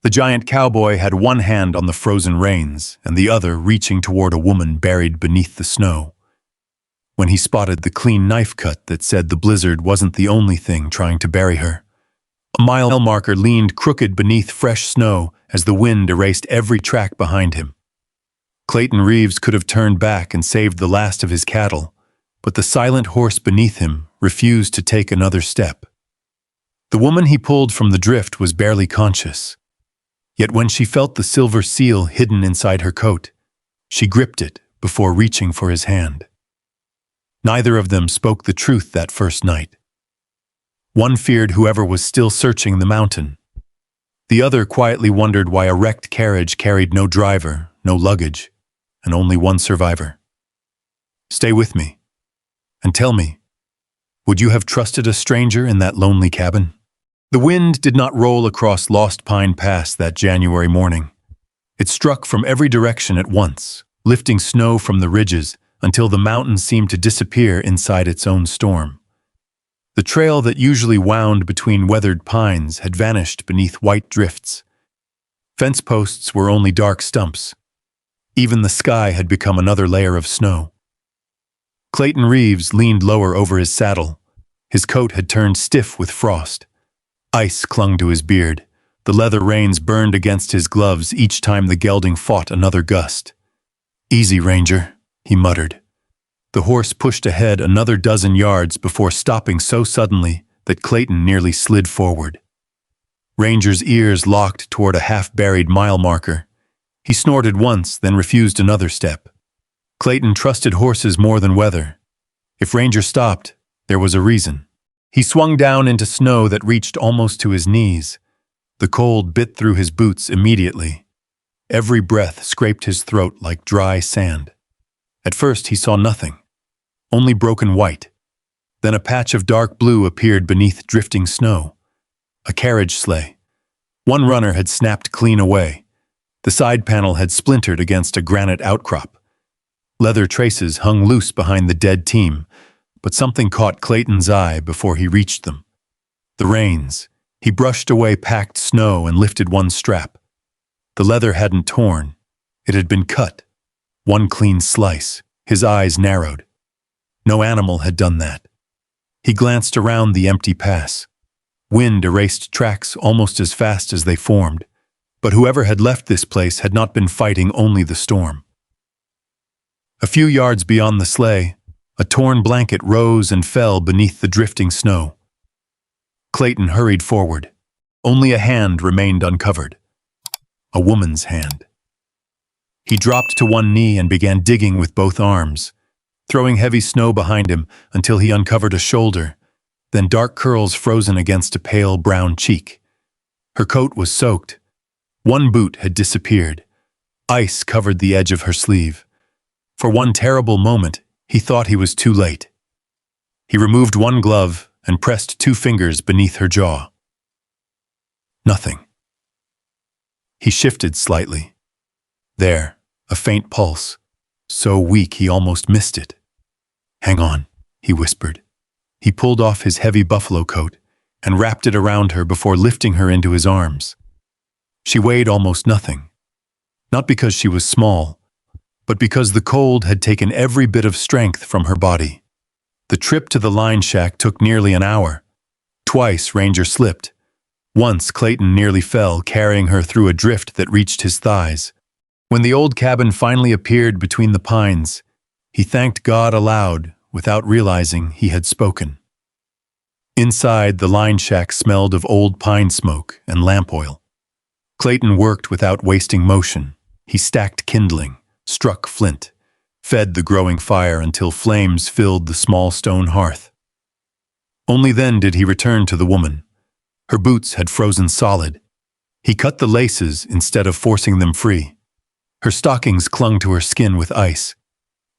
The giant cowboy had one hand on the frozen reins and the other reaching toward a woman buried beneath the snow. When he spotted the clean knife cut that said the blizzard wasn't the only thing trying to bury her, a mile marker leaned crooked beneath fresh snow as the wind erased every track behind him. Clayton Reeves could have turned back and saved the last of his cattle, but the silent horse beneath him refused to take another step. The woman he pulled from the drift was barely conscious. Yet when she felt the silver seal hidden inside her coat, she gripped it before reaching for his hand. Neither of them spoke the truth that first night. One feared whoever was still searching the mountain. The other quietly wondered why a wrecked carriage carried no driver, no luggage, and only one survivor. "Stay with me, and tell me, would you have trusted a stranger in that lonely cabin?" The wind did not roll across Lost Pine Pass that January morning. It struck from every direction at once, lifting snow from the ridges until the mountain seemed to disappear inside its own storm. The trail that usually wound between weathered pines had vanished beneath white drifts. Fence posts were only dark stumps. Even the sky had become another layer of snow. Clayton Reeves leaned lower over his saddle. His coat had turned stiff with frost. Ice clung to his beard. The leather reins burned against his gloves each time the gelding fought another gust. "Easy, Ranger," he muttered. The horse pushed ahead another dozen yards before stopping so suddenly that Clayton nearly slid forward. Ranger's ears locked toward a half-buried mile marker. He snorted once, then refused another step. Clayton trusted horses more than weather. If Ranger stopped, there was a reason. He swung down into snow that reached almost to his knees. The cold bit through his boots immediately. Every breath scraped his throat like dry sand. At first he saw nothing, only broken white. Then a patch of dark blue appeared beneath drifting snow. A carriage sleigh. One runner had snapped clean away. The side panel had splintered against a granite outcrop. Leather traces hung loose behind the dead team, but something caught Clayton's eye before he reached them. The reins. He brushed away packed snow and lifted one strap. The leather hadn't torn. It had been cut. One clean slice. His eyes narrowed. No animal had done that. He glanced around the empty pass. Wind erased tracks almost as fast as they formed, but whoever had left this place had not been fighting only the storm. A few yards beyond the sleigh, a torn blanket rose and fell beneath the drifting snow. Clayton hurried forward. Only a hand remained uncovered. A woman's hand. He dropped to one knee and began digging with both arms, throwing heavy snow behind him until he uncovered a shoulder, then dark curls frozen against a pale brown cheek. Her coat was soaked. One boot had disappeared. Ice covered the edge of her sleeve. For one terrible moment, he thought he was too late. He removed one glove and pressed two fingers beneath her jaw. Nothing. He shifted slightly. There, a faint pulse, so weak he almost missed it. "Hang on," he whispered. He pulled off his heavy buffalo coat and wrapped it around her before lifting her into his arms. She weighed almost nothing. Not because she was small, but because the cold had taken every bit of strength from her body. The trip to the line shack took nearly an hour. Twice Ranger slipped. Once Clayton nearly fell, carrying her through a drift that reached his thighs. When the old cabin finally appeared between the pines, he thanked God aloud without realizing he had spoken. Inside, the line shack smelled of old pine smoke and lamp oil. Clayton worked without wasting motion. He stacked kindling, struck flint, fed the growing fire until flames filled the small stone hearth. Only then did he return to the woman. Her boots had frozen solid. He cut the laces instead of forcing them free. Her stockings clung to her skin with ice.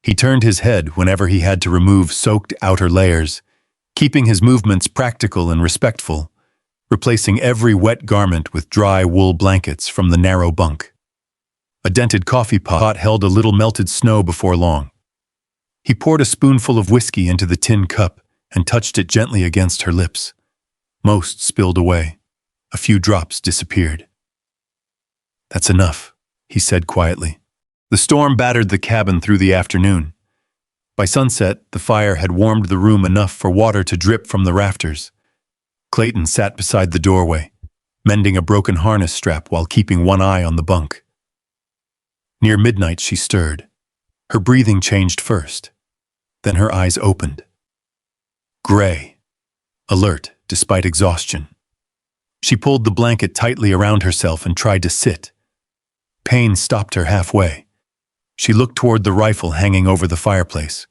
He turned his head whenever he had to remove soaked outer layers, keeping his movements practical and respectful, replacing every wet garment with dry wool blankets from the narrow bunk. A dented coffee pot held a little melted snow before long. He poured a spoonful of whiskey into the tin cup and touched it gently against her lips. Most spilled away. A few drops disappeared. "That's enough," he said quietly. The storm battered the cabin through the afternoon. By sunset, the fire had warmed the room enough for water to drip from the rafters. Clayton sat beside the doorway, mending a broken harness strap while keeping one eye on the bunk. Near midnight, she stirred. Her breathing changed first. Then her eyes opened. Gray, alert despite exhaustion. She pulled the blanket tightly around herself and tried to sit. Pain stopped her halfway. She looked toward the rifle hanging over the fireplace,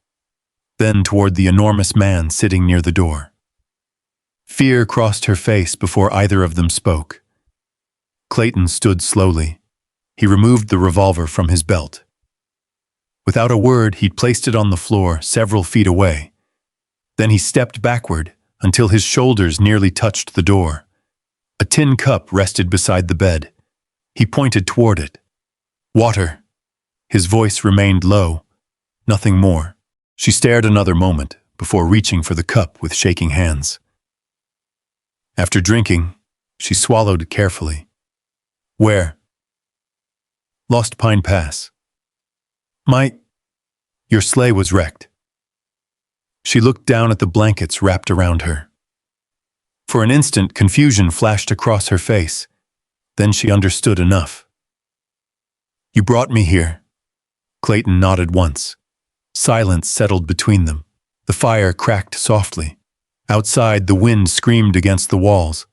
then toward the enormous man sitting near the door. Fear crossed her face before either of them spoke. Clayton stood slowly. He removed the revolver from his belt. Without a word, he'd placed it on the floor several feet away. Then he stepped backward until his shoulders nearly touched the door. A tin cup rested beside the bed. He pointed toward it. "Water." His voice remained low. Nothing more. She stared another moment before reaching for the cup with shaking hands. After drinking, she swallowed carefully. "Where?" "Lost Pine Pass." Your sleigh was wrecked." She looked down at the blankets wrapped around her. For an instant, confusion flashed across her face. Then she understood enough. "You brought me here." Clayton nodded once. Silence settled between them. The fire cracked softly. Outside, the wind screamed against the walls.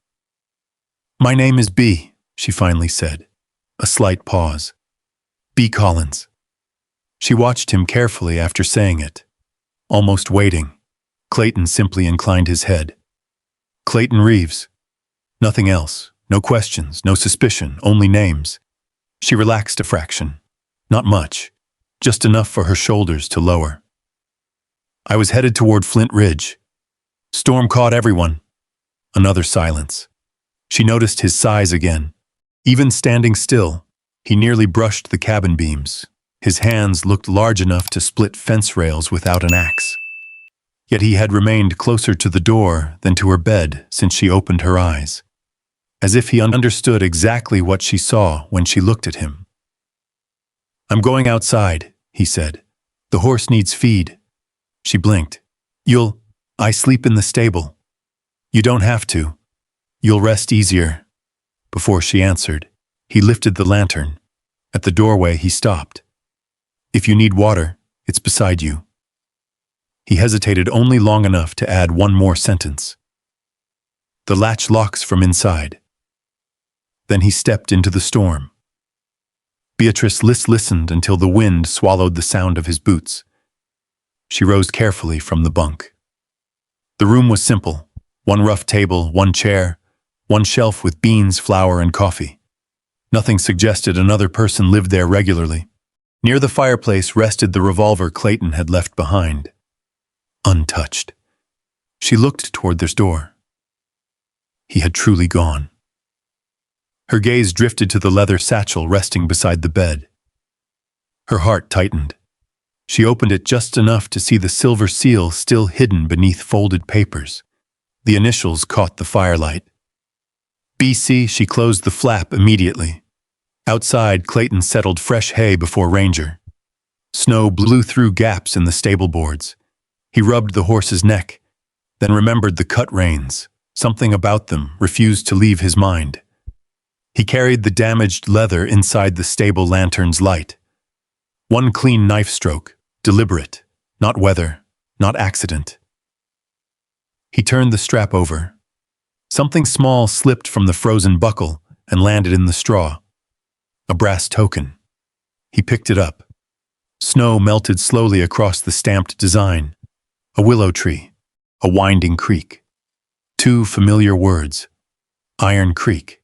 "My name is B," she finally said. A slight pause. "B. Collins." She watched him carefully after saying it. Almost waiting, Clayton simply inclined his head. "Clayton Reeves." Nothing else. No questions, no suspicion, only names. She relaxed a fraction. Not much. Just enough for her shoulders to lower. "I was headed toward Flint Ridge. Storm caught everyone." Another silence. She noticed his size again. Even standing still, he nearly brushed the cabin beams. His hands looked large enough to split fence rails without an axe. Yet he had remained closer to the door than to her bed since she opened her eyes. As if he understood exactly what she saw when she looked at him. "I'm going outside," he said. "The horse needs feed." She blinked. I sleep in the stable." "You don't have to. You'll rest easier." Before she answered, he lifted the lantern. At the doorway, he stopped. "If you need water, it's beside you." He hesitated only long enough to add one more sentence. "The latch locks from inside." Then he stepped into the storm. Beatrice listened until the wind swallowed the sound of his boots. She rose carefully from the bunk. The room was simple. One rough table, one chair, one shelf with beans, flour, and coffee. Nothing suggested another person lived there regularly. Near the fireplace rested the revolver Clayton had left behind. Untouched. She looked toward their door. He had truly gone. Her gaze drifted to the leather satchel resting beside the bed. Her heart tightened. She opened it just enough to see the silver seal still hidden beneath folded papers. The initials caught the firelight. BC. She closed the flap immediately. Outside, Clayton settled fresh hay before Ranger. Snow blew through gaps in the stable boards. He rubbed the horse's neck, then remembered the cut reins. Something about them refused to leave his mind. He carried the damaged leather inside the stable lantern's light. One clean knife stroke, deliberate, not weather, not accident. He turned the strap over. Something small slipped from the frozen buckle and landed in the straw. A brass token. He picked it up. Snow melted slowly across the stamped design. A willow tree. A winding creek. Two familiar words. Iron Creek.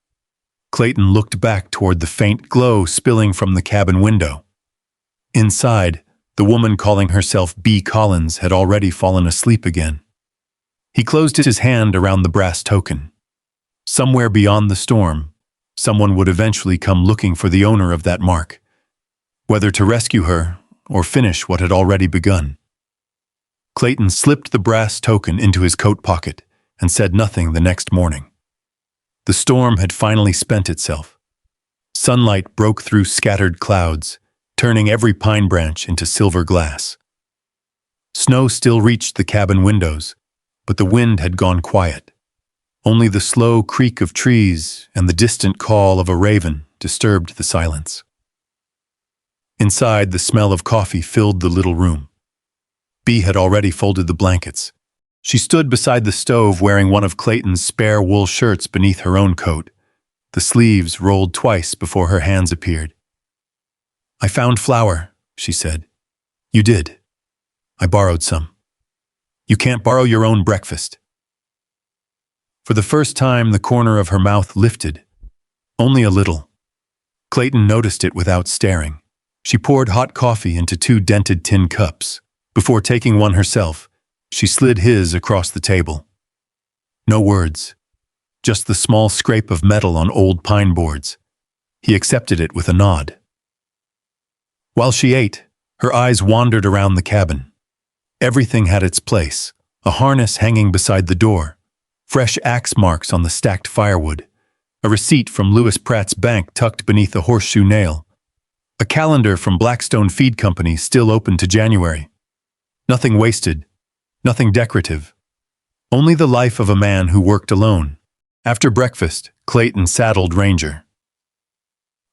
Clayton looked back toward the faint glow spilling from the cabin window. Inside, the woman calling herself B. Collins had already fallen asleep again. He closed his hand around the brass token. Somewhere beyond the storm, someone would eventually come looking for the owner of that mark, whether to rescue her or finish what had already begun. Clayton slipped the brass token into his coat pocket and said nothing the next morning. The storm had finally spent itself. Sunlight broke through scattered clouds, turning every pine branch into silver glass. Snow still reached the cabin windows, but the wind had gone quiet. Only the slow creak of trees and the distant call of a raven disturbed the silence. Inside, the smell of coffee filled the little room. Bea had already folded the blankets. She stood beside the stove wearing one of Clayton's spare wool shirts beneath her own coat. The sleeves rolled twice before her hands appeared. "I found flour," she said. "You did. I borrowed some. You can't borrow your own breakfast." For the first time, the corner of her mouth lifted. Only a little. Clayton noticed it without staring. She poured hot coffee into 2 dented tin cups. Before taking one herself, she slid his across the table. No words, just the small scrape of metal on old pine boards. He accepted it with a nod. While she ate, her eyes wandered around the cabin. Everything had its place: a harness hanging beside the door, fresh axe marks on the stacked firewood, a receipt from Lewis Pratt's bank tucked beneath a horseshoe nail, a calendar from Blackstone Feed Company still open to January. Nothing wasted, nothing decorative. Only the life of a man who worked alone. After breakfast, Clayton saddled Ranger.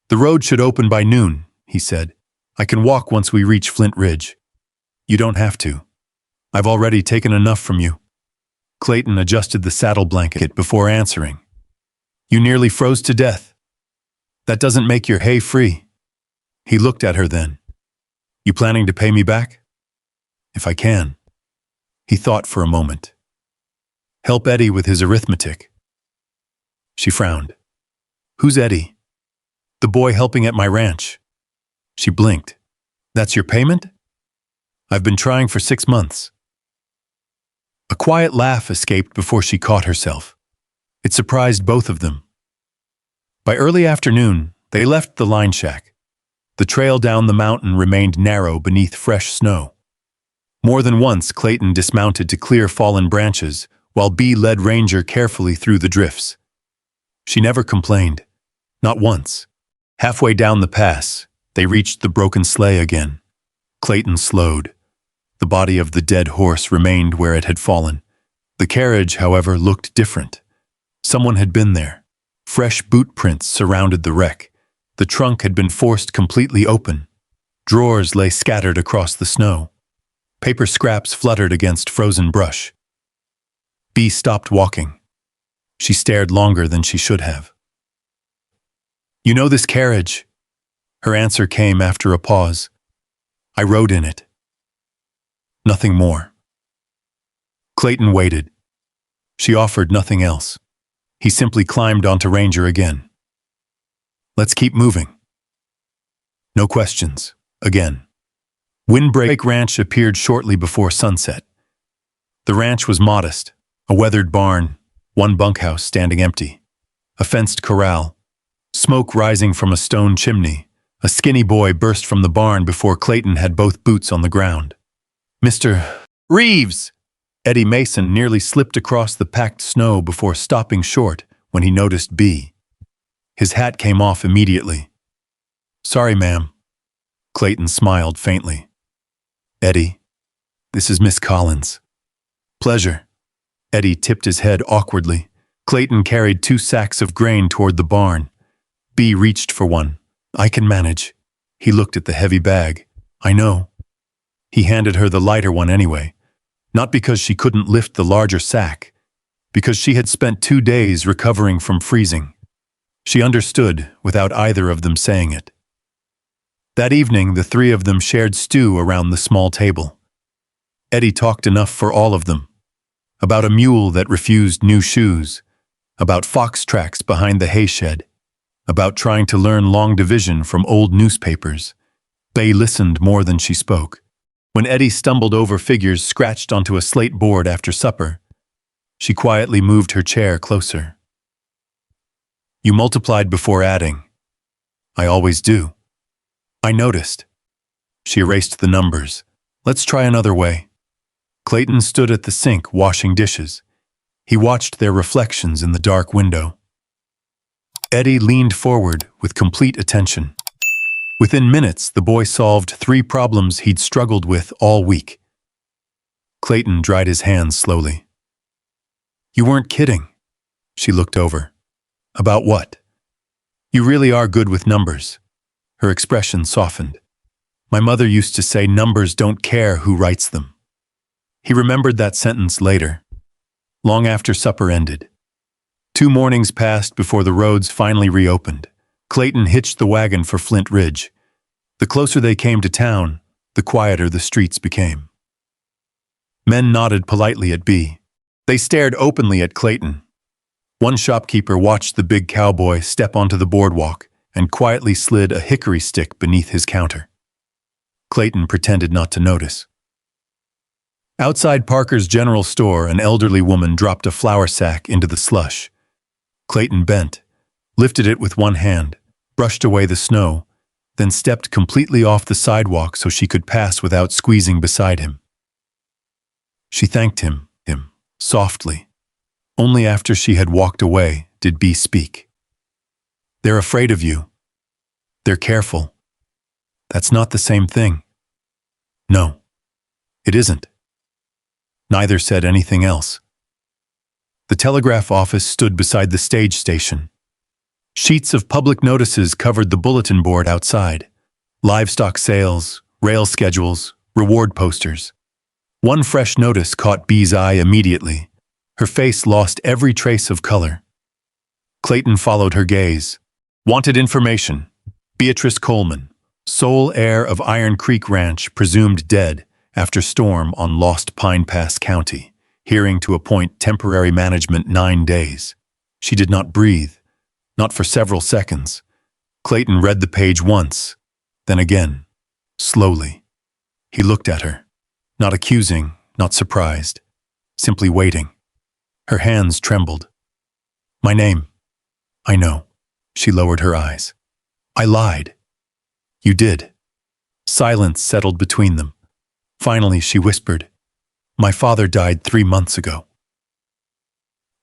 "The road should open by noon," he said. "I can walk once we reach Flint Ridge." "You don't have to. I've already taken enough from you." Clayton adjusted the saddle blanket before answering. "You nearly froze to death. That doesn't make your hay free." He looked at her then. "You planning to pay me back?" "If I can." He thought for a moment. "Help Eddie with his arithmetic." She frowned. "Who's Eddie?" "The boy helping at my ranch." She blinked. "That's your payment?" "I've been trying for 6 months." A quiet laugh escaped before she caught herself. It surprised both of them. By early afternoon, they left the line shack. The trail down the mountain remained narrow beneath fresh snow. More than once, Clayton dismounted to clear fallen branches, while Bea led Ranger carefully through the drifts. She never complained. Not once. Halfway down the pass, they reached the broken sleigh again. Clayton slowed. The body of the dead horse remained where it had fallen. The carriage, however, looked different. Someone had been there. Fresh boot prints surrounded the wreck. The trunk had been forced completely open. Drawers lay scattered across the snow. Paper scraps fluttered against frozen brush. Bea stopped walking. She stared longer than she should have. "You know this carriage?" Her answer came after a pause. "I rode in it." Nothing more. Clayton waited. She offered nothing else. He simply climbed onto Ranger again. "Let's keep moving." No questions. Again. Windbreak Ranch appeared shortly before sunset. The ranch was modest, a weathered barn, one bunkhouse standing empty, a fenced corral, smoke rising from a stone chimney. A skinny boy burst from the barn before Clayton had both boots on the ground. "Mr. Reeves!" Eddie Mason nearly slipped across the packed snow before stopping short when he noticed Bea. His hat came off immediately. "Sorry, ma'am." Clayton smiled faintly. "Eddie, this is Miss Collins." "Pleasure." Eddie tipped his head awkwardly. Clayton carried 2 sacks of grain toward the barn. Bea reached for one. "I can manage." He looked at the heavy bag. "I know." He handed her the lighter one anyway. Not because she couldn't lift the larger sack, because she had spent 2 days recovering from freezing. She understood without either of them saying it. That evening, the 3 of them shared stew around the small table. Eddie talked enough for all of them. About a mule that refused new shoes, about fox tracks behind the hayshed, about trying to learn long division from old newspapers. Bea listened more than she spoke. When Eddie stumbled over figures scratched onto a slate board after supper, she quietly moved her chair closer. "You multiplied before adding." "I always do." "I noticed." She erased the numbers. "Let's try another way." Clayton stood at the sink washing dishes. He watched their reflections in the dark window. Eddie leaned forward with complete attention. Within minutes, the boy solved 3 problems he'd struggled with all week. Clayton dried his hands slowly. You weren't kidding. She looked over. About what? You really are good with numbers. Her expression softened. My mother used to say numbers don't care who writes them. He remembered that sentence later, long after supper ended. 2 mornings passed before the roads finally reopened. Clayton hitched the wagon for Flint Ridge. The closer they came to town, the quieter the streets became. Men nodded politely at B. They stared openly at Clayton. One shopkeeper watched the big cowboy step onto the boardwalk and quietly slid a hickory stick beneath his counter. Clayton pretended not to notice. Outside Parker's general store, an elderly woman dropped a flour sack into the slush. Clayton bent, lifted it with one hand, brushed away the snow, then stepped completely off the sidewalk so she could pass without squeezing beside him. She thanked him, softly. Only after she had walked away did B speak. They're afraid of you. They're careful. That's not the same thing. No, it isn't. Neither said anything else. The telegraph office stood beside the stage station. Sheets of public notices covered the bulletin board outside. Livestock sales, rail schedules, reward posters. One fresh notice caught Bee's eye immediately. Her face lost every trace of color. Clayton followed her gaze. Wanted information. Beatrice Coleman, sole heir of Iron Creek Ranch, presumed dead after storm on Lost Pine Pass County. Hearing to appoint temporary management 9 days. She did not breathe, not for several seconds. Clayton read the page once, then again, slowly. He looked at her, not accusing, not surprised, simply waiting. Her hands trembled. My name. I know. She lowered her eyes. I lied. You did. Silence settled between them. Finally, she whispered, My father died 3 months ago.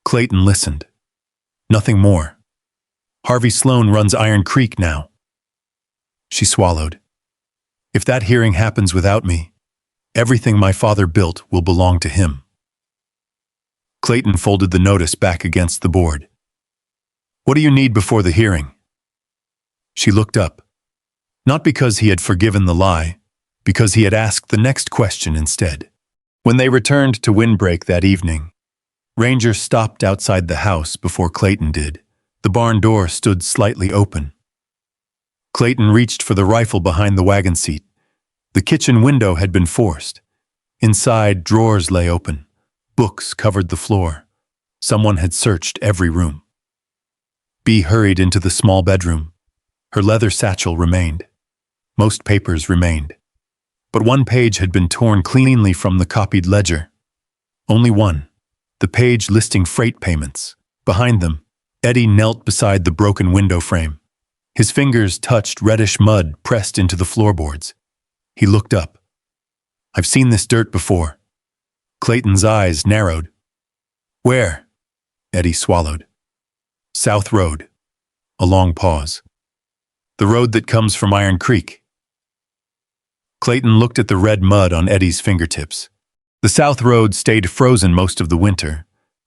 Clayton listened. Nothing more. Harvey Sloan runs Iron Creek now. She swallowed. If that hearing happens without me, everything my father built will belong to him. Clayton folded the notice back against the board. What do you need before the hearing? She looked up. Not because he had forgiven the lie, because he had asked the next question instead. When they returned to Windbreak that evening, Ranger stopped outside the house before Clayton did. The barn door stood slightly open. Clayton reached for the rifle behind the wagon seat. The kitchen window had been forced. Inside, drawers lay open. Books covered the floor. Someone had searched every room. Bee hurried into the small bedroom. Her leather satchel remained. Most papers remained. But one page had been torn cleanly from the copied ledger. Only one, the page listing freight payments. Behind them, Eddie knelt beside the broken window frame. His fingers touched reddish mud pressed into the floorboards. He looked up. I've seen this dirt before. Clayton's eyes narrowed. Where? Eddie swallowed. South Road. A long pause. The road that comes from Iron Creek. Clayton looked at the red mud on Eddie's fingertips. The South Road stayed frozen most of the winter,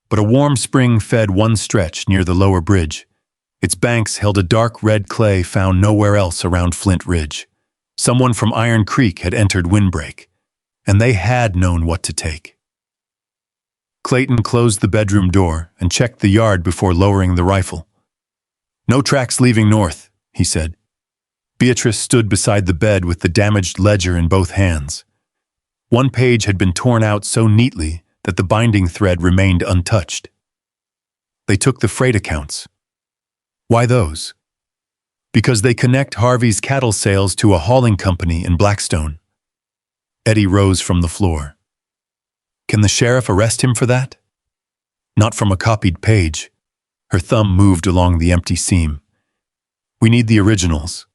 but a warm spring fed one stretch near the lower bridge. Its banks held a dark red clay found nowhere else around Flint Ridge. Someone from Iron Creek had entered Windbreak, and they had known what to take. Clayton closed the bedroom door and checked the yard before lowering the rifle. No tracks leaving north, he said. Beatrice stood beside the bed with the damaged ledger in both hands. One page had been torn out so neatly that the binding thread remained untouched. They took the freight accounts. Why those? Because they connect Harvey's cattle sales to a hauling company in Blackstone. Eddie rose from the floor. Can the sheriff arrest him for that? Not from a copied page. Her thumb moved along the empty seam. We need the originals.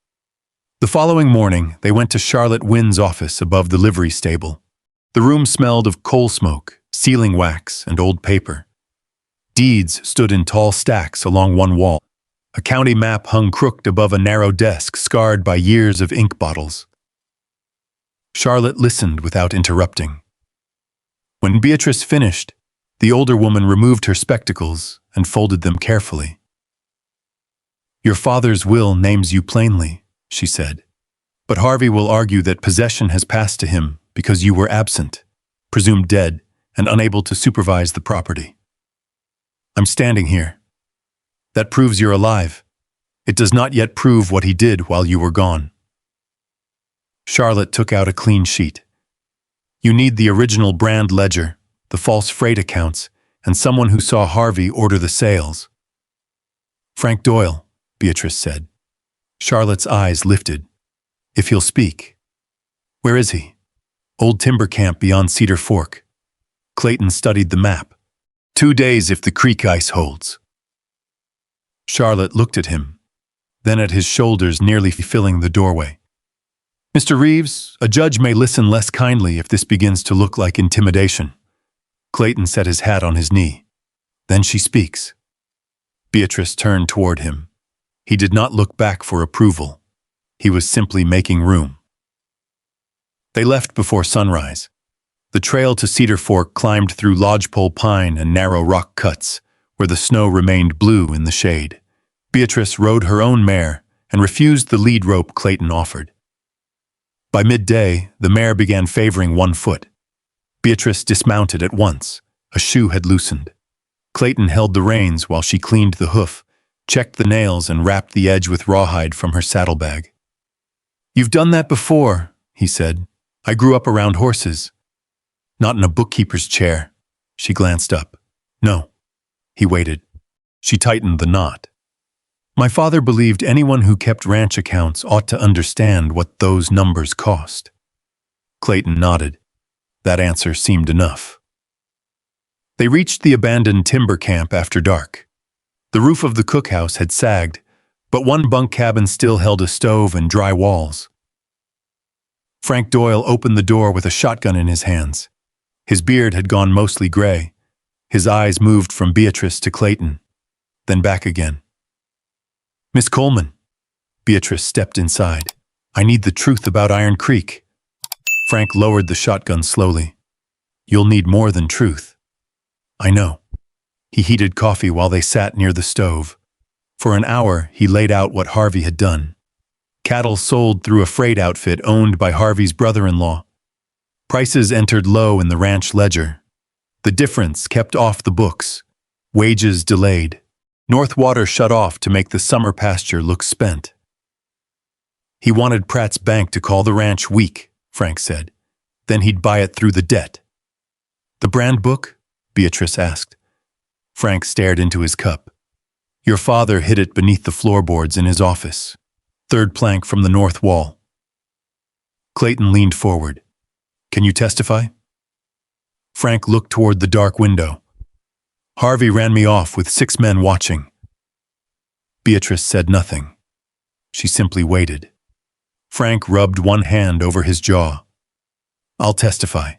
The following morning, they went to Charlotte Wynn's office above the livery stable. The room smelled of coal smoke, sealing wax, and old paper. Deeds stood in tall stacks along one wall. A county map hung crooked above a narrow desk scarred by years of ink bottles. Charlotte listened without interrupting. When Beatrice finished, the older woman removed her spectacles and folded them carefully. "Your father's will names you plainly," she said, "but Harvey will argue that possession has passed to him because you were absent, presumed dead, and unable to supervise the property. I'm standing here. That proves you're alive. It does not yet prove what he did while you were gone." Charlotte took out a clean sheet. "You need the original brand ledger, the false freight accounts, and someone who saw Harvey order the sales." "Frank Doyle," Beatrice said. Charlotte's eyes lifted. "If he'll speak." "Where is he?" "Old timber camp beyond Cedar Fork." Clayton studied the map. 2 days if the creek ice holds." Charlotte looked at him, then at his shoulders nearly filling the doorway. "Mr. Reeves, a judge may listen less kindly if this begins to look like intimidation." Clayton set his hat on his knee. "Then she speaks." Beatrice turned toward him. He did not look back for approval. He was simply making room. They left before sunrise. The trail to Cedar Fork climbed through lodgepole pine and narrow rock cuts, where the snow remained blue in the shade. Beatrice rode her own mare and refused the lead rope Clayton offered. By midday, the mare began favoring one foot. Beatrice dismounted at once. A shoe had loosened. Clayton held the reins while she cleaned the hoof, checked the nails, and wrapped the edge with rawhide from her saddlebag. "You've done that before," he said. "I grew up around horses." "Not in a bookkeeper's chair." She glanced up. "No." He waited. She tightened the knot. "My father believed anyone who kept ranch accounts ought to understand what those numbers cost." Clayton nodded. That answer seemed enough. They reached the abandoned timber camp after dark. The roof of the cookhouse had sagged, but one bunk cabin still held a stove and dry walls. Frank Doyle opened the door with a shotgun in his hands. His beard had gone mostly gray. His eyes moved from Beatrice to Clayton, then back again. "Miss Coleman." Beatrice stepped inside. "I need the truth about Iron Creek." Frank lowered the shotgun slowly. "You'll need more than truth." "I know." He heated coffee while they sat near the stove. For an hour, he laid out what Harvey had done. Cattle sold through a freight outfit owned by Harvey's brother-in-law. Prices entered low in the ranch ledger. The difference kept off the books. Wages delayed. North water shut off to make the summer pasture look spent. He wanted Pratt's bank to call the ranch weak, Frank said. Then he'd buy it through the debt. "The brand book?" Beatrice asked. Frank stared into his cup. "Your father hid it beneath the floorboards in his office. 3rd plank from the north wall." Clayton leaned forward. "Can you testify?" Frank looked toward the dark window. "Harvey ran me off with 6 men watching." Beatrice said nothing. She simply waited. Frank rubbed one hand over his jaw. "I'll testify."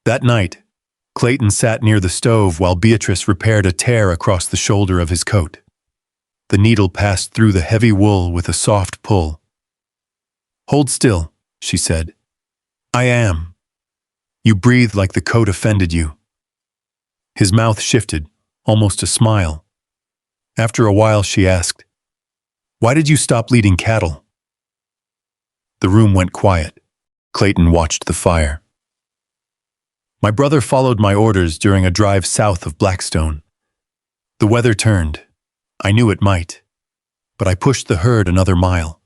That night, Clayton sat near the stove while Beatrice repaired a tear across the shoulder of his coat. The needle passed through the heavy wool with a soft pull. "Hold still," she said. "I am." "You breathed like the coat offended you." His mouth shifted, almost a smile. After a while she asked, "Why did you stop leading cattle?" The room went quiet. Clayton watched the fire. "My brother followed my orders during a drive south of Blackstone. The weather turned. I knew it might, but I pushed the herd another mile."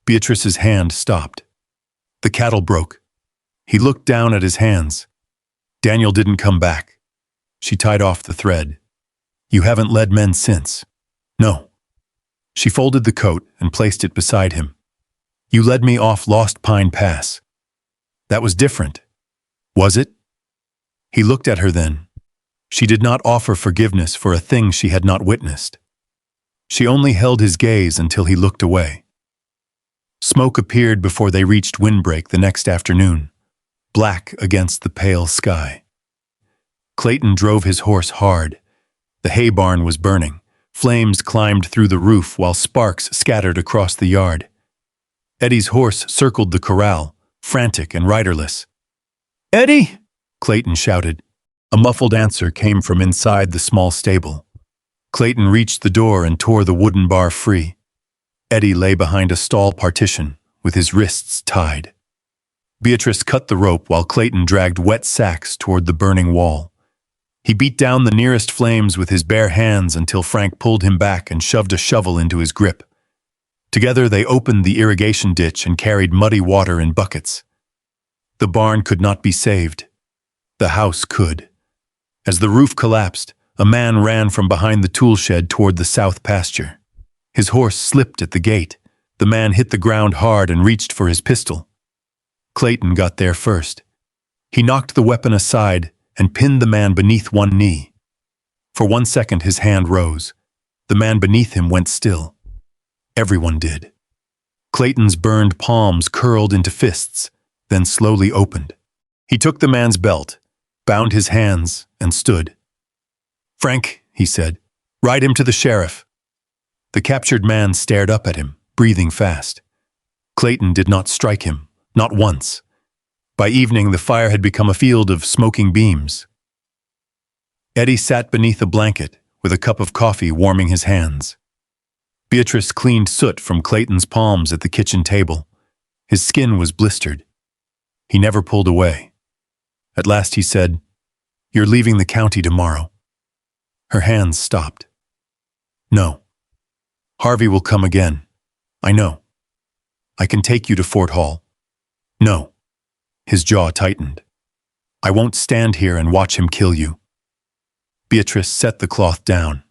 Beatrice's hand stopped. The cattle broke. He looked down at his hands. "Daniel didn't come back." She tied off the thread. "You haven't led men since." "No." She folded the coat and placed it beside him. "You led me off Lost Pine Pass. That was different. Was it?" He looked at her then. She did not offer forgiveness for a thing she had not witnessed. She only held his gaze until he looked away. Smoke appeared before they reached Windbreak the next afternoon, black against the pale sky. Clayton drove his horse hard. The hay barn was burning. Flames climbed through the roof while sparks scattered across the yard. Eddie's horse circled the corral, frantic and riderless. "Eddie!" Clayton shouted. A muffled answer came from inside the small stable. Clayton reached the door and tore the wooden bar free. Eddie lay behind a stall partition, with his wrists tied. Beatrice cut the rope while Clayton dragged wet sacks toward the burning wall. He beat down the nearest flames with his bare hands until Frank pulled him back and shoved a shovel into his grip. Together they opened the irrigation ditch and carried muddy water in buckets. The barn could not be saved. The house could. As the roof collapsed, a man ran from behind the tool shed toward the south pasture. His horse slipped at the gate. The man hit the ground hard and reached for his pistol. Clayton got there first. He knocked the weapon aside and pinned the man beneath one knee. For 1 second his hand rose. The man beneath him went still. Everyone did. Clayton's burned palms curled into fists, then slowly opened. He took the man's belt, bound his hands, and stood. "Frank," he said, "ride him to the sheriff." The captured man stared up at him, breathing fast. Clayton did not strike him, not once. By evening, the fire had become a field of smoking beams. Eddie sat beneath a blanket, with a cup of coffee warming his hands. Beatrice cleaned soot from Clayton's palms at the kitchen table. His skin was blistered. He never pulled away. At last he said, "You're leaving the county tomorrow." Her hands stopped. "No. Harvey will come again. I know. I can take you to Fort Hall." "No." His jaw tightened. "I won't stand here and watch him kill you." Beatrice set the cloth down.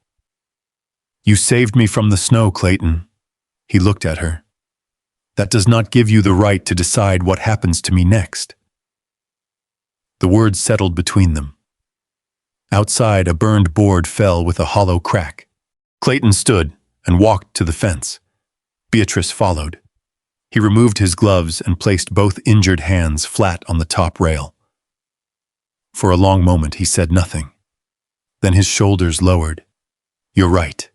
"You saved me from the snow, Clayton." He looked at her. "That does not give you the right to decide what happens to me next." The words settled between them. Outside, a burned board fell with a hollow crack. Clayton stood and walked to the fence. Beatrice followed. He removed his gloves and placed both injured hands flat on the top rail. For a long moment he said nothing. Then his shoulders lowered. "You're right."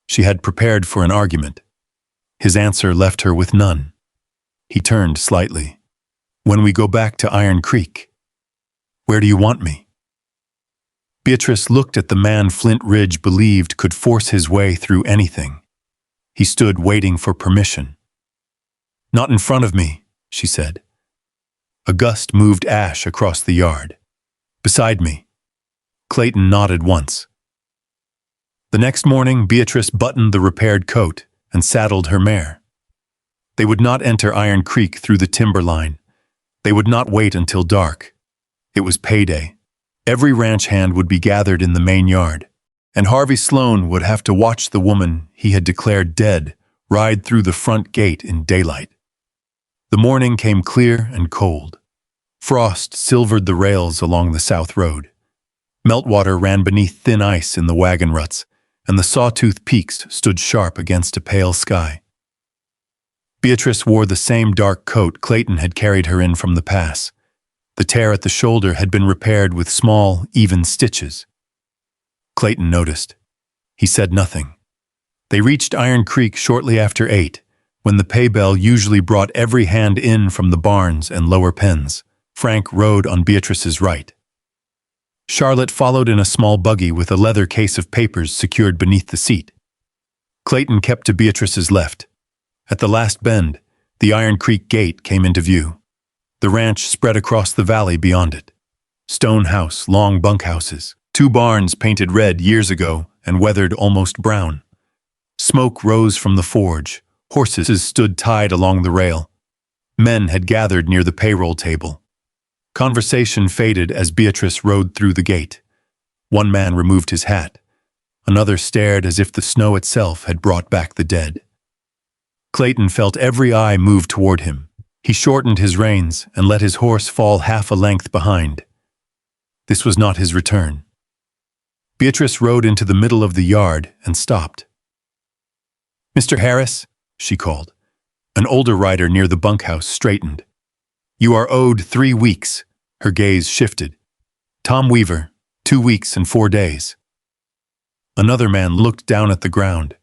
She had prepared for an argument. His answer left her with none. He turned slightly. "When we go back to Iron Creek, where do you want me?" Beatrice looked at the man Flint Ridge believed could force his way through anything. He stood waiting for permission. "Not in front of me," she said. A gust moved ash across the yard. "Beside me." Clayton nodded once. The next morning, Beatrice buttoned the repaired coat and saddled her mare. They would not enter Iron Creek through the timber line. They would not wait until dark. It was payday. Every ranch hand would be gathered in the main yard, and Harvey Sloan would have to watch the woman he had declared dead ride through the front gate in daylight. The morning came clear and cold. Frost silvered the rails along the south road. Meltwater ran beneath thin ice in the wagon ruts, and the sawtooth peaks stood sharp against a pale sky. Beatrice wore the same dark coat Clayton had carried her in from the pass. The tear at the shoulder had been repaired with small, even stitches. Clayton noticed. He said nothing. They reached Iron Creek shortly after 8, when the pay bell usually brought every hand in from the barns and lower pens. Frank rode on Beatrice's right. Charlotte followed in a small buggy with a leather case of papers secured beneath the seat. Clayton kept to Beatrice's left. At the last bend, the Iron Creek gate came into view. The ranch spread across the valley beyond it. Stone house, long bunkhouses, 2 barns painted red years ago and weathered almost brown. Smoke rose from the forge. Horses stood tied along the rail. Men had gathered near the payroll table. Conversation faded as Beatrice rode through the gate. One man removed his hat. Another stared as if the snow itself had brought back the dead. Clayton felt every eye move toward him. He shortened his reins and let his horse fall half a length behind. This was not his return. Beatrice rode into the middle of the yard and stopped. "Mr. Harris," she called. An older rider near the bunkhouse straightened. "You are owed 3 weeks." Her gaze shifted. "Tom Weaver, 2 weeks and 4 days." Another man looked down at the ground.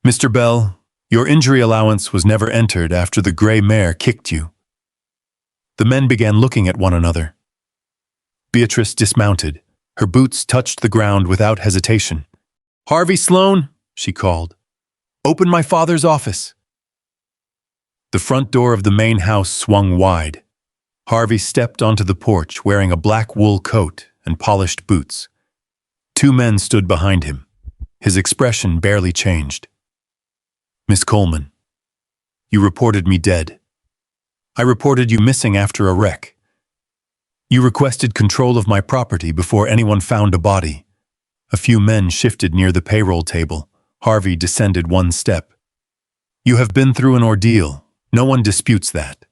"Mr. Bell, your injury allowance was never entered after the gray mare kicked you." The men began looking at one another. Beatrice dismounted. Her boots touched the ground without hesitation. "Harvey Sloan," she called. "Open my father's office." The front door of the main house swung wide. Harvey stepped onto the porch wearing a black wool coat and polished boots. Two men stood behind him. His expression barely changed. "Miss Coleman, you reported me dead. I reported you missing after a wreck. You requested control of my property before anyone found a body." A few men shifted near the payroll table. Harvey descended one step. "You have been through an ordeal. No one disputes that."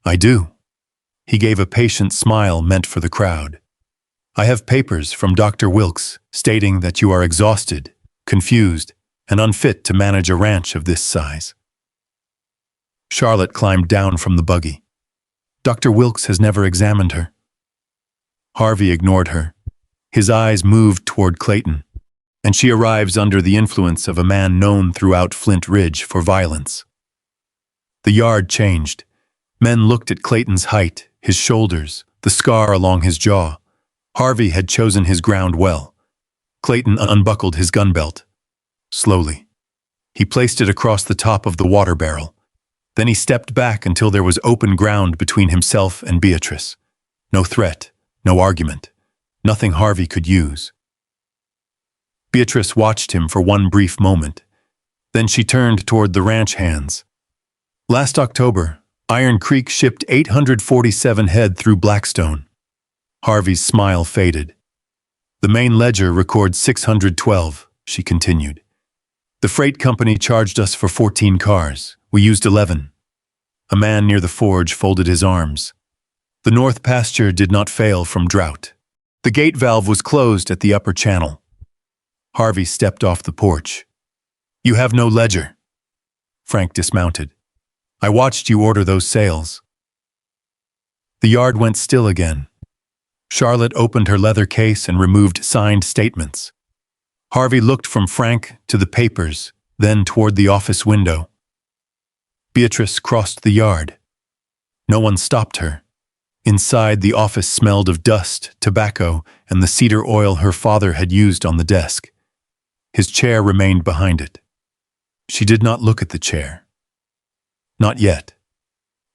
"I do." He gave a patient smile meant for the crowd. "I have papers from Dr. Wilkes stating that you are exhausted, confused, and unfit to manage a ranch of this size." Charlotte climbed down from the buggy. "Dr. Wilkes has never examined her." Harvey ignored her. His eyes moved toward Clayton. "And she arrives under the influence of a man known throughout Flint Ridge for violence." The yard changed. Men looked at Clayton's height, his shoulders, the scar along his jaw. Harvey had chosen his ground well. Clayton unbuckled his gun belt. Slowly. He placed it across the top of the water barrel. Then he stepped back until there was open ground between himself and Beatrice. No threat, no argument, nothing Harvey could use. Beatrice watched him for one brief moment. Then she turned toward the ranch hands. "Last October, Iron Creek shipped 847 head through Blackstone." Harvey's smile faded. "The main ledger records 612, she continued. "The freight company charged us for 14 cars. We used 11. A man near the forge folded his arms. The north pasture did not fail from drought. The gate valve was closed at the upper channel." Harvey stepped off the porch. "You have no ledger." Frank dismounted. "I watched you order those sales." The yard went still again. Charlotte opened her leather case and removed signed statements. Harvey looked from Frank to the papers, then toward the office window. Beatrice crossed the yard. No one stopped her. Inside, the office smelled of dust, tobacco, and the cedar oil her father had used on the desk. His chair remained behind it. She did not look at the chair. Not yet.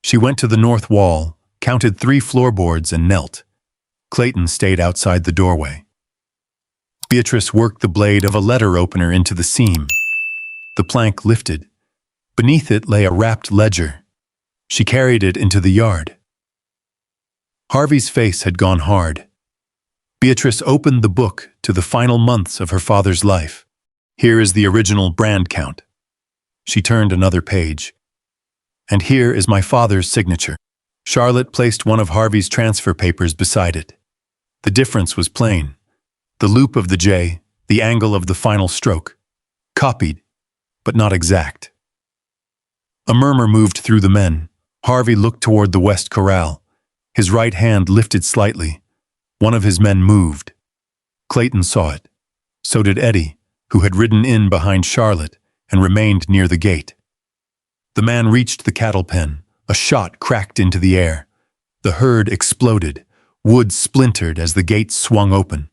She went to the north wall, counted 3 floorboards, and knelt. Clayton stayed outside the doorway. Beatrice worked the blade of a letter opener into the seam. The plank lifted. Beneath it lay a wrapped ledger. She carried it into the yard. Harvey's face had gone hard. Beatrice opened the book to the final months of her father's life. Here is the original brand count. She turned another page. And here is my father's signature. Charlotte placed one of Harvey's transfer papers beside it. The difference was plain. The loop of the J, the angle of the final stroke. Copied, but not exact. A murmur moved through the men. Harvey looked toward the west corral. His right hand lifted slightly. One of his men moved. Clayton saw it. So did Eddie, who had ridden in behind Charlotte and remained near the gate. The man reached the cattle pen. A shot cracked into the air. The herd exploded. Wood splintered as the gate swung open.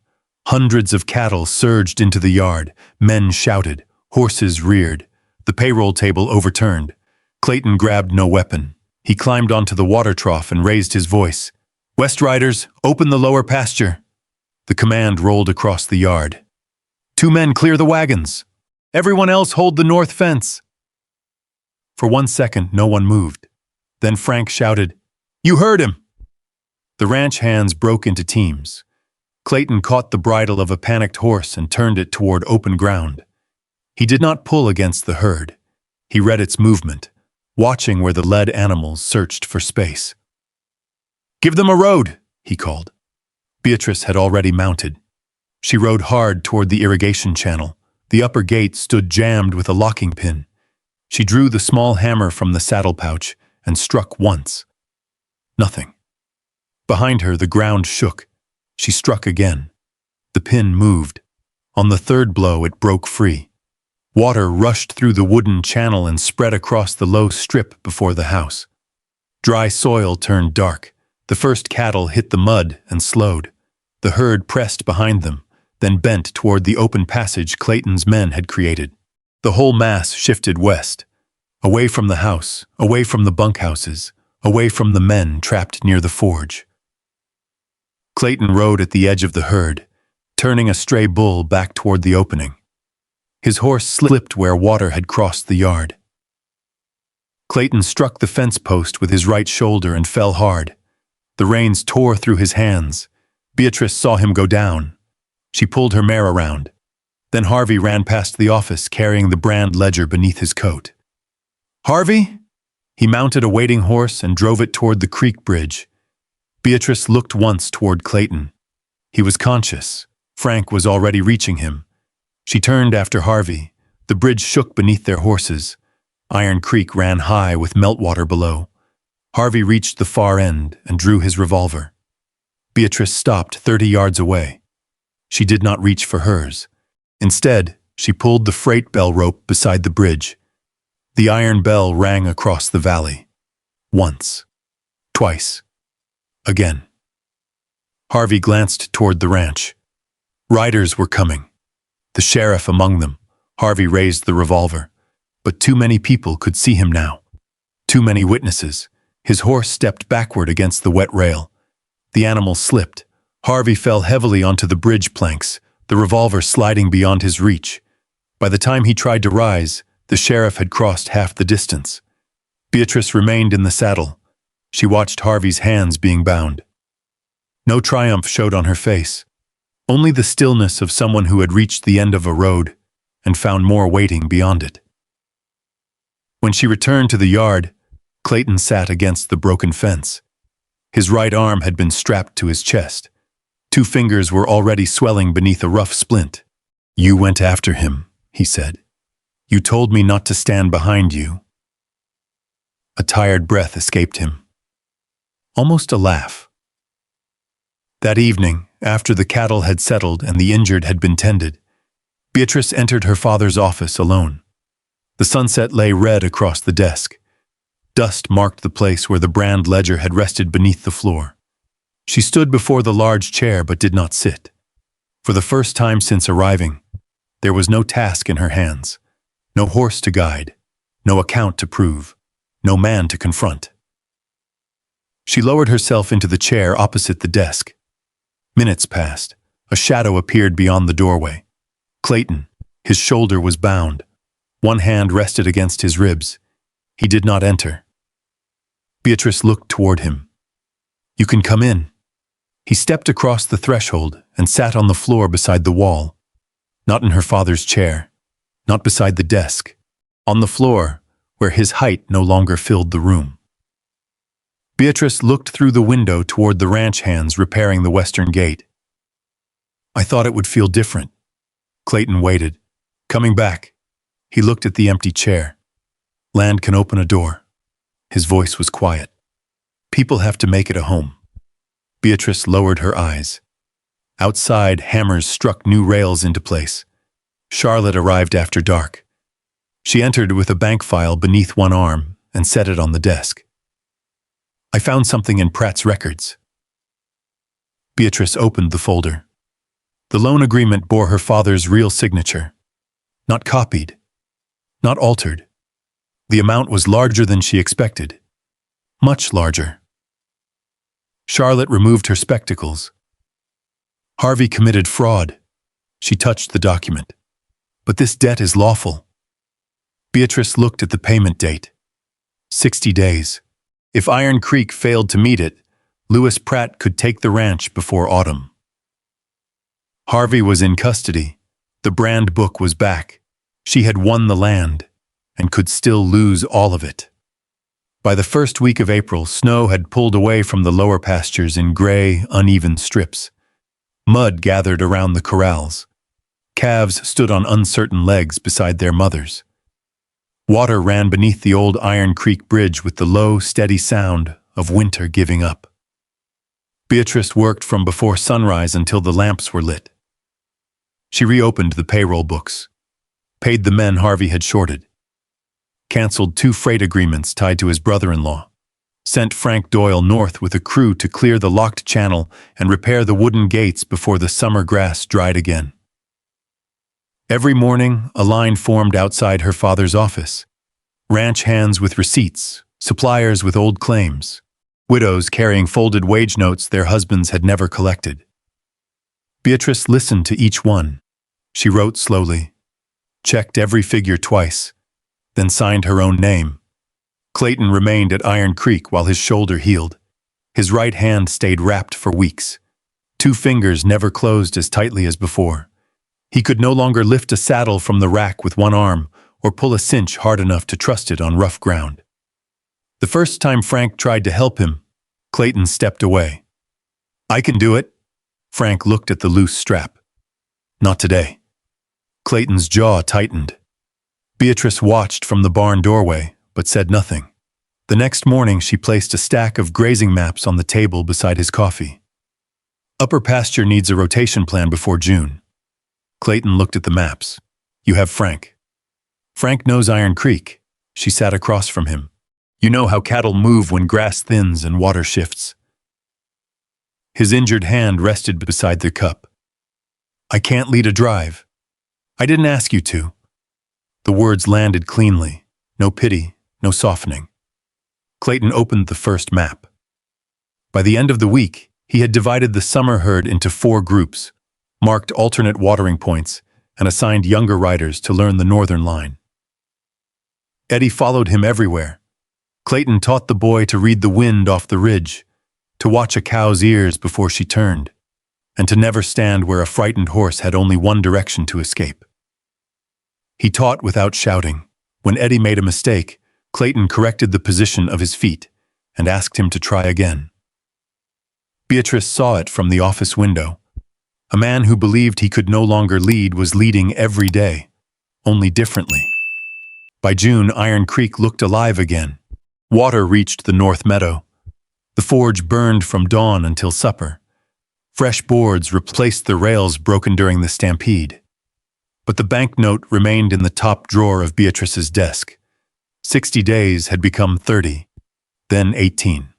Hundreds of cattle surged into the yard. Men shouted. Horses reared. The payroll table overturned. Clayton grabbed no weapon. He climbed onto the water trough and raised his voice. "West Riders, open the lower pasture." The command rolled across the yard. "2 men clear the wagons. Everyone else hold the north fence." For 1 second, no one moved. Then Frank shouted, "You heard him!" The ranch hands broke into teams. Clayton caught the bridle of a panicked horse and turned it toward open ground. He did not pull against the herd. He read its movement, watching where the led animals searched for space. "Give them a road," he called. Beatrice had already mounted. She rode hard toward the irrigation channel. The upper gate stood jammed with a locking pin. She drew the small hammer from the saddle pouch and struck once. Nothing. Behind her, the ground shook. She struck again. The pin moved. On the third blow, it broke free. Water rushed through the wooden channel and spread across the low strip before the house. Dry soil turned dark. The first cattle hit the mud and slowed. The herd pressed behind them, then bent toward the open passage Clayton's men had created. The whole mass shifted west, away from the house, away from the bunkhouses, away from the men trapped near the forge. Clayton rode at the edge of the herd, turning a stray bull back toward the opening. His horse slipped where water had crossed the yard. Clayton struck the fence post with his right shoulder and fell hard. The reins tore through his hands. Beatrice saw him go down. She pulled her mare around. Then Harvey ran past the office carrying the brand ledger beneath his coat. "Harvey?" He mounted a waiting horse and drove it toward the creek bridge. Beatrice looked once toward Clayton. He was conscious. Frank was already reaching him. She turned after Harvey. The bridge shook beneath their horses. Iron Creek ran high with meltwater below. Harvey reached the far end and drew his revolver. Beatrice stopped 30 yards away. She did not reach for hers. Instead, she pulled the freight bell rope beside the bridge. The iron bell rang across the valley. Once. Twice. Again. Harvey glanced toward the ranch. Riders were coming. The sheriff among them. Harvey raised the revolver. But too many people could see him now. Too many witnesses. His horse stepped backward against the wet rail. The animal slipped. Harvey fell heavily onto the bridge planks, the revolver sliding beyond his reach. By the time he tried to rise, the sheriff had crossed half the distance. Beatrice remained in the saddle. She watched Harvey's hands being bound. No triumph showed on her face. Only the stillness of someone who had reached the end of a road and found more waiting beyond it. When she returned to the yard, Clayton sat against the broken fence. His right arm had been strapped to his chest. 2 fingers were already swelling beneath a rough splint. "You went after him," he said. "You told me not to stand behind you." A tired breath escaped him. Almost a laugh. That evening, after the cattle had settled and the injured had been tended, Beatrice entered her father's office alone. The sunset lay red across the desk. Dust marked the place where the brand ledger had rested beneath the floor. She stood before the large chair but did not sit. For the first time since arriving, there was no task in her hands, no horse to guide, no account to prove, no man to confront. She lowered herself into the chair opposite the desk. Minutes passed. A shadow appeared beyond the doorway. Clayton. His shoulder was bound. One hand rested against his ribs. He did not enter. Beatrice looked toward him. "You can come in." He stepped across the threshold and sat on the floor beside the wall. Not in her father's chair, not beside the desk. On the floor, where his height no longer filled the room. Beatrice looked through the window toward the ranch hands repairing the western gate. "I thought it would feel different." Clayton waited. Coming back, he looked at the empty chair. "Land can open a door." His voice was quiet. "People have to make it a home." Beatrice lowered her eyes. Outside, hammers struck new rails into place. Charlotte arrived after dark. She entered with a bank file beneath one arm and set it on the desk. "I found something in Pratt's records." Beatrice opened the folder. The loan agreement bore her father's real signature. Not copied. Not altered. The amount was larger than she expected. Much larger. Charlotte removed her spectacles. "Harvey committed fraud." She touched the document. "But this debt is lawful." Beatrice looked at the payment date. 60 days. If Iron Creek failed to meet it, Lewis Pratt could take the ranch before autumn. Harvey was in custody. The brand book was back. She had won the land and could still lose all of it. By the first week of April, snow had pulled away from the lower pastures in gray, uneven strips. Mud gathered around the corrals. Calves stood on uncertain legs beside their mothers. Water ran beneath the old Iron Creek bridge with the low, steady sound of winter giving up. Beatrice worked from before sunrise until the lamps were lit. She reopened the payroll books, paid the men Harvey had shorted, canceled 2 freight agreements tied to his brother-in-law, sent Frank Doyle north with a crew to clear the locked channel and repair the wooden gates before the summer grass dried again. Every morning, a line formed outside her father's office. Ranch hands with receipts, suppliers with old claims, widows carrying folded wage notes their husbands had never collected. Beatrice listened to each one. She wrote slowly, checked every figure twice, then signed her own name. Clayton remained at Iron Creek while his shoulder healed. His right hand stayed wrapped for weeks. 2 fingers never closed as tightly as before. He could no longer lift a saddle from the rack with one arm or pull a cinch hard enough to trust it on rough ground. The first time Frank tried to help him, Clayton stepped away. "I can do it." Frank looked at the loose strap. "Not today." Clayton's jaw tightened. Beatrice watched from the barn doorway, but said nothing. The next morning she placed a stack of grazing maps on the table beside his coffee. "Upper pasture needs a rotation plan before June." Clayton looked at the maps. "You have Frank." "Frank knows Iron Creek." She sat across from him. "You know how cattle move when grass thins and water shifts." His injured hand rested beside the cup. "I can't lead a drive." "I didn't ask you to." The words landed cleanly. No pity, no softening. Clayton opened the first map. By the end of the week, he had divided the summer herd into 4 groups, marked alternate watering points, and assigned younger riders to learn the northern line. Eddie followed him everywhere. Clayton taught the boy to read the wind off the ridge, to watch a cow's ears before she turned, and to never stand where a frightened horse had only one direction to escape. He taught without shouting. When Eddie made a mistake, Clayton corrected the position of his feet and asked him to try again. Beatrice saw it from the office window. A man who believed he could no longer lead was leading every day, only differently. By June, Iron Creek looked alive again. Water reached the north meadow. The forge burned from dawn until supper. Fresh boards replaced the rails broken during the stampede. But the banknote remained in the top drawer of Beatrice's desk. 60 days had become 30, then 18.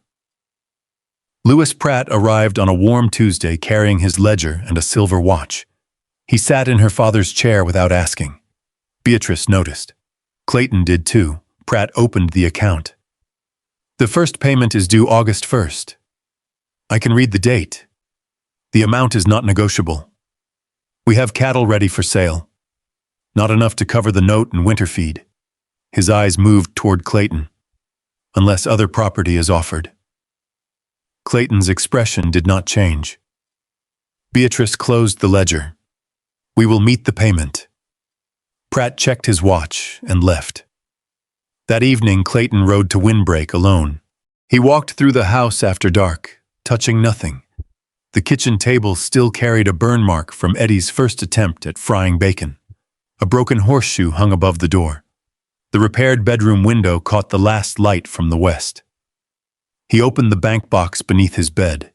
Lewis Pratt arrived on a warm Tuesday carrying his ledger and a silver watch. He sat in her father's chair without asking. Beatrice noticed. Clayton did too. Pratt opened the account. "The first payment is due August 1st. I can read the date. The amount is not negotiable. We have cattle ready for sale. Not enough to cover the note and winter feed." His eyes moved toward Clayton. "Unless other property is offered." Clayton's expression did not change. Beatrice closed the ledger. "We will meet the payment." Pratt checked his watch and left. That evening, Clayton rode to Windbreak alone. He walked through the house after dark, touching nothing. The kitchen table still carried a burn mark from Eddie's first attempt at frying bacon. A broken horseshoe hung above the door. The repaired bedroom window caught the last light from the west. He opened the bank box beneath his bed.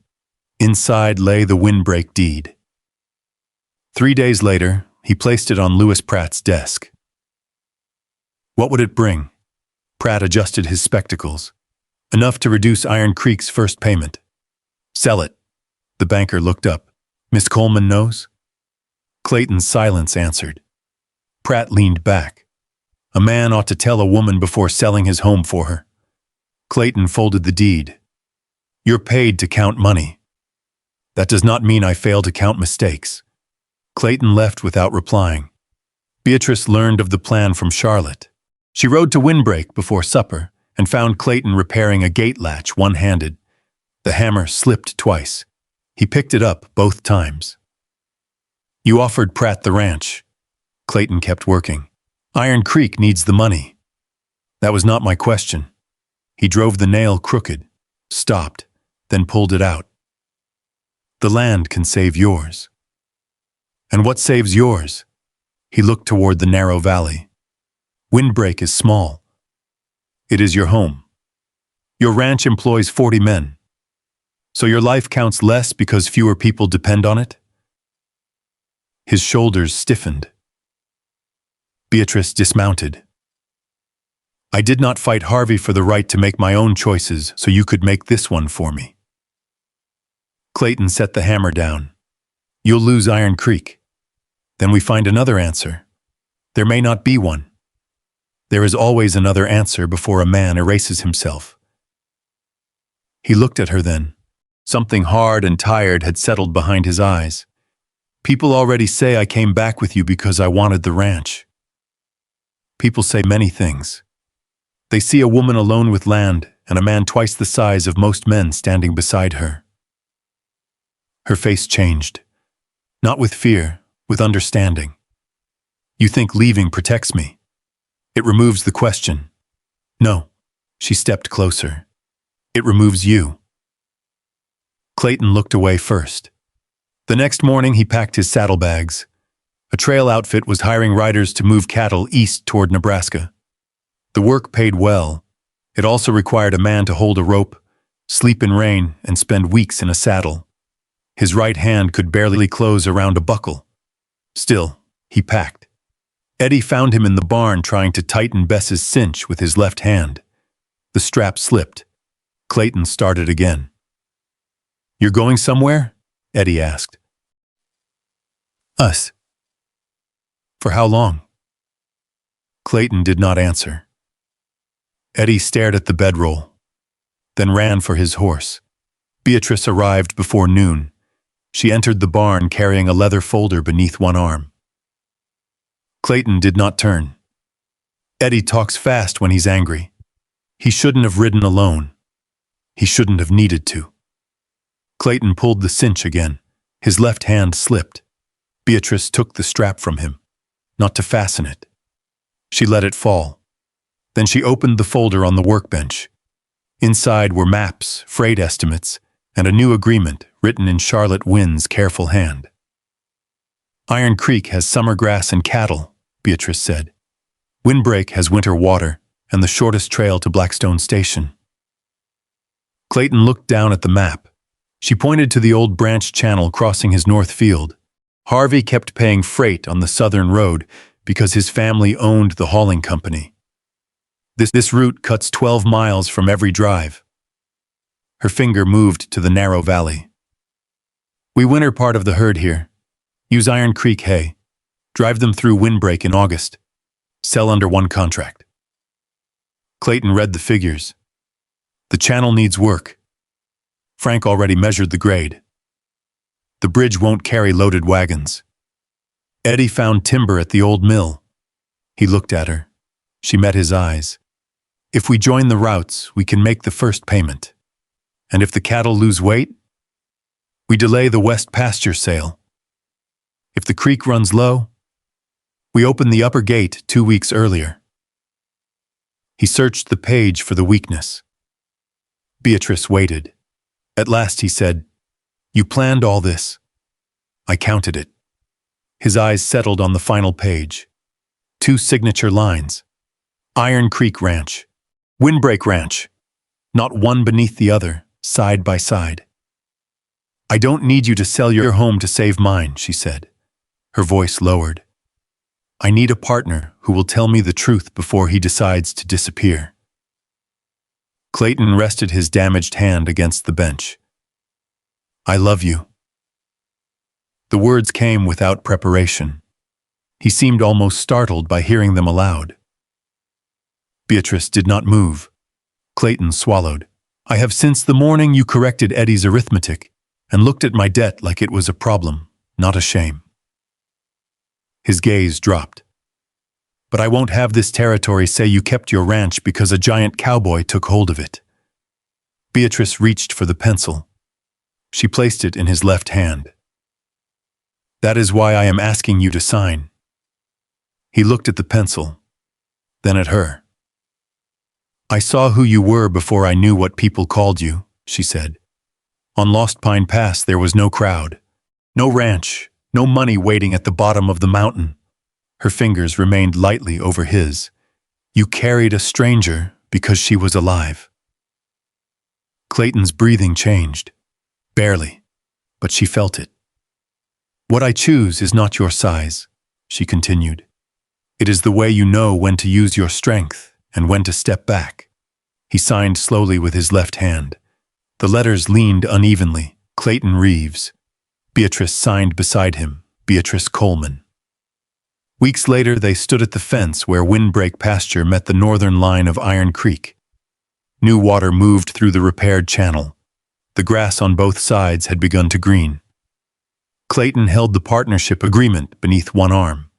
Inside lay the Windbreak deed. 3 days later, he placed it on Lewis Pratt's desk. What would it bring? Pratt adjusted his spectacles. Enough to reduce Iron Creek's first payment. "Sell it." The banker looked up. "Miss Coleman knows?" Clayton's silence answered. Pratt leaned back. A man ought to tell a woman before selling his home for her. Clayton folded the deed. "You're paid to count money. That does not mean I fail to count mistakes." Clayton left without replying. Beatrice learned of the plan from Charlotte. She rode to Windbreak before supper and found Clayton repairing a gate latch one-handed. The hammer slipped twice. He picked it up both times. "You offered Pratt the ranch." Clayton kept working. "Iron Creek needs the money." "That was not my question." He drove the nail crooked, stopped, then pulled it out. "The land can save yours." "And what saves yours?" He looked toward the narrow valley. "Windbreak is small. It is your home. Your ranch employs 40 men. So your life counts less because fewer people depend on it?" His shoulders stiffened. Beatrice dismounted. I did not fight Harvey for the right to make my own choices, so you could make this one for me. Clayton set the hammer down. You'll lose Iron Creek. Then we find another answer. There may not be one. There is always another answer before a man erases himself. He looked at her then. Something hard and tired had settled behind his eyes. People already say I came back with you because I wanted the ranch. People say many things. They see a woman alone with land and a man twice the size of most men standing beside her. Her face changed. Not with fear, with understanding. You think leaving protects me? It removes the question. No. She stepped closer. It removes you. Clayton looked away first. The next morning he packed his saddlebags. A trail outfit was hiring riders to move cattle east toward Nebraska. The work paid well. It also required a man to hold a rope, sleep in rain, and spend weeks in a saddle. His right hand could barely close around a buckle. Still, he packed. Eddie found him in the barn trying to tighten Bess's cinch with his left hand. The strap slipped. Clayton started again. You're going somewhere? Eddie asked. Us. For how long? Clayton did not answer. Eddie stared at the bedroll, then ran for his horse. Beatrice arrived before noon. She entered the barn carrying a leather folder beneath one arm. Clayton did not turn. Eddie talks fast when he's angry. He shouldn't have ridden alone. He shouldn't have needed to. Clayton pulled the cinch again. His left hand slipped. Beatrice took the strap from him, not to fasten it. She let it fall. Then she opened the folder on the workbench. Inside were maps, freight estimates, and a new agreement written in Charlotte Wynn's careful hand. Iron Creek has summer grass and cattle, Beatrice said. Windbreak has winter water and the shortest trail to Blackstone Station. Clayton looked down at the map. She pointed to the old branch channel crossing his north field. Harvey kept paying freight on the southern road because his family owned the hauling company. This route cuts 12 miles from every drive. Her finger moved to the narrow valley. We winter part of the herd here. Use Iron Creek hay. Drive them through Windbreak in August. Sell under one contract. Clayton read the figures. The channel needs work. Frank already measured the grade. The bridge won't carry loaded wagons. Eddie found timber at the old mill. He looked at her. She met his eyes. If we join the routes, we can make the first payment. And if the cattle lose weight, we delay the west pasture sale. If the creek runs low, we open the upper gate 2 weeks earlier. He searched the page for the weakness. Beatrice waited. At last he said, You planned all this. I counted it. His eyes settled on the final page. 2 signature lines. Iron Creek Ranch. Windbreak Ranch. Not one beneath the other, side by side. I don't need you to sell your home to save mine, she said. Her voice lowered. I need a partner who will tell me the truth before he decides to disappear. Clayton rested his damaged hand against the bench. I love you. The words came without preparation. He seemed almost startled by hearing them aloud. Beatrice did not move. Clayton swallowed. I have since the morning you corrected Eddie's arithmetic and looked at my debt like it was a problem, not a shame. His gaze dropped. But I won't have this territory say you kept your ranch because a giant cowboy took hold of it. Beatrice reached for the pencil. She placed it in his left hand. That is why I am asking you to sign. He looked at the pencil, then at her. I saw who you were before I knew what people called you, she said. On Lost Pine Pass there was no crowd, no ranch, no money waiting at the bottom of the mountain. Her fingers remained lightly over his. You carried a stranger because she was alive. Clayton's breathing changed. Barely, but she felt it. What I choose is not your size, she continued. It is the way you know when to use your strength and when to step back. He signed slowly with his left hand. The letters leaned unevenly. Clayton Reeves. Beatrice signed beside him. Beatrice Coleman. Weeks later, they stood at the fence where Windbreak Pasture met the northern line of Iron Creek. New water moved through the repaired channel. The grass on both sides had begun to green. Clayton held the partnership agreement beneath one arm.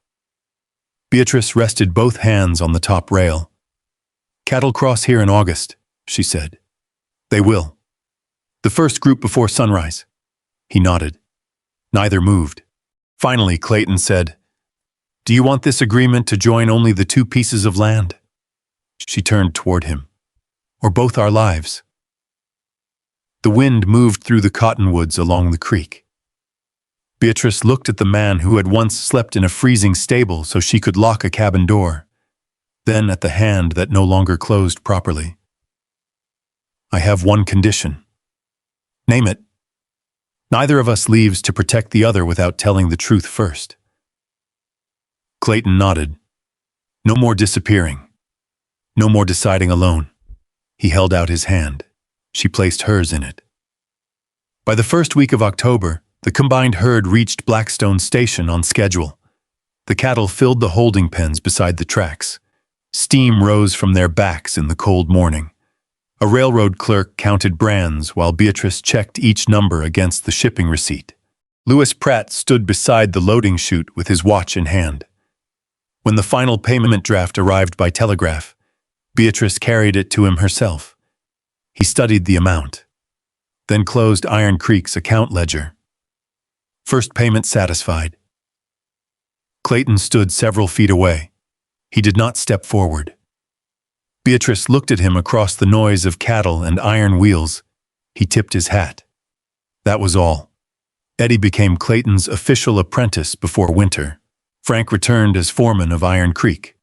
Beatrice rested both hands on the top rail. Cattle cross here in August, she said. They will. The first group before sunrise. He nodded. Neither moved. Finally, Clayton said, Do you want this agreement to join only the 2 pieces of land? She turned toward him. Or both our lives? The wind moved through the cottonwoods along the creek. Beatrice looked at the man who had once slept in a freezing stable so she could lock a cabin door, then at the hand that no longer closed properly. I have one condition. Name it. Neither of us leaves to protect the other without telling the truth first. Clayton nodded. No more disappearing. No more deciding alone. He held out his hand. She placed hers in it. By the first week of October, the combined herd reached Blackstone Station on schedule. The cattle filled the holding pens beside the tracks. Steam rose from their backs in the cold morning. A railroad clerk counted brands while Beatrice checked each number against the shipping receipt. Lewis Pratt stood beside the loading chute with his watch in hand. When the final payment draft arrived by telegraph, Beatrice carried it to him herself. He studied the amount, then closed Iron Creek's account ledger. First payment satisfied. Clayton stood several feet away. He did not step forward. Beatrice looked at him across the noise of cattle and iron wheels. He tipped his hat. That was all. Eddie became Clayton's official apprentice before winter. Frank returned as foreman of Iron Creek.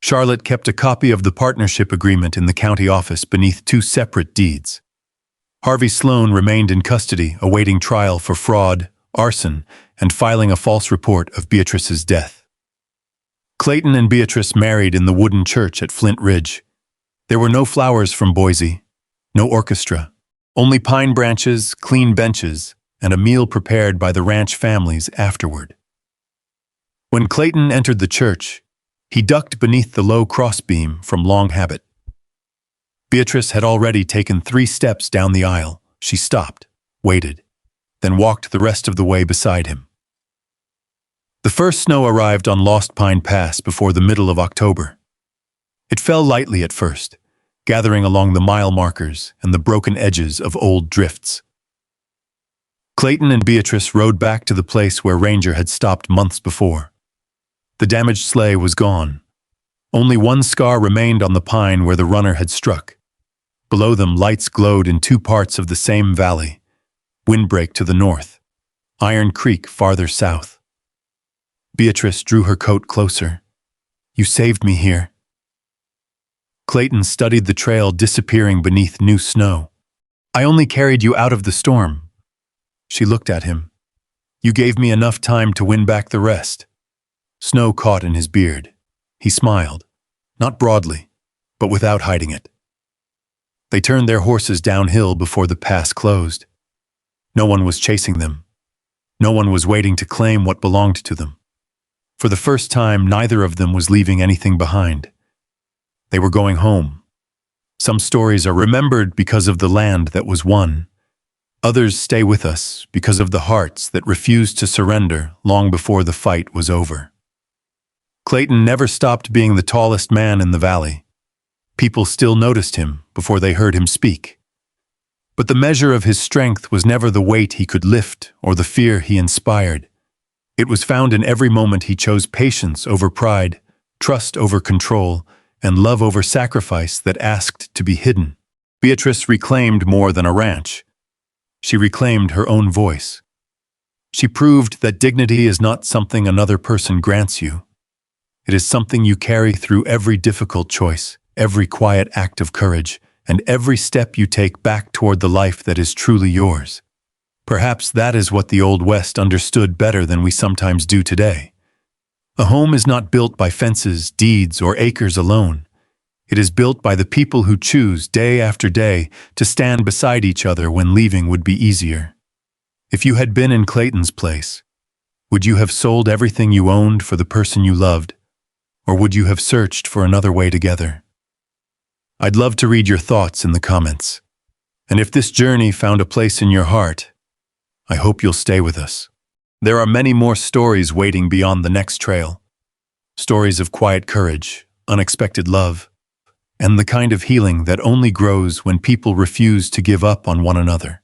Charlotte kept a copy of the partnership agreement in the county office beneath 2 separate deeds. Harvey Sloan remained in custody, awaiting trial for fraud, arson, and filing a false report of Beatrice's death. Clayton and Beatrice married in the wooden church at Flint Ridge. There were no flowers from Boise, no orchestra, only pine branches, clean benches, and a meal prepared by the ranch families afterward. When Clayton entered the church, he ducked beneath the low crossbeam from long habit. Beatrice had already taken 3 steps down the aisle. She stopped, waited, then walked the rest of the way beside him. The first snow arrived on Lost Pine Pass before the middle of October. It fell lightly at first, gathering along the mile markers and the broken edges of old drifts. Clayton and Beatrice rode back to the place where Ranger had stopped months before. The damaged sleigh was gone. Only one scar remained on the pine where the runner had struck. Below them, lights glowed in 2 parts of the same valley. Windbreak to the north, Iron Creek farther south. Beatrice drew her coat closer. You saved me here. Clayton studied the trail disappearing beneath new snow. I only carried you out of the storm. She looked at him. You gave me enough time to win back the rest. Snow caught in his beard. He smiled, not broadly, but without hiding it. They turned their horses downhill before the pass closed. No one was chasing them. No one was waiting to claim what belonged to them. For the first time, neither of them was leaving anything behind. They were going home. Some stories are remembered because of the land that was won. Others stay with us because of the hearts that refused to surrender long before the fight was over. Clayton never stopped being the tallest man in the valley. People still noticed him before they heard him speak. But the measure of his strength was never the weight he could lift or the fear he inspired. It was found in every moment he chose patience over pride, trust over control, and love over sacrifice that asked to be hidden. Beatrice reclaimed more than a ranch. She reclaimed her own voice. She proved that dignity is not something another person grants you. It is something you carry through every difficult choice, every quiet act of courage, and every step you take back toward the life that is truly yours. Perhaps that is what the Old West understood better than we sometimes do today. A home is not built by fences, deeds, or acres alone. It is built by the people who choose, day after day, to stand beside each other when leaving would be easier. If you had been in Clayton's place, would you have sold everything you owned for the person you loved, or would you have searched for another way together? I'd love to read your thoughts in the comments. And if this journey found a place in your heart, I hope you'll stay with us. There are many more stories waiting beyond the next trail. Stories of quiet courage, unexpected love, and the kind of healing that only grows when people refuse to give up on one another.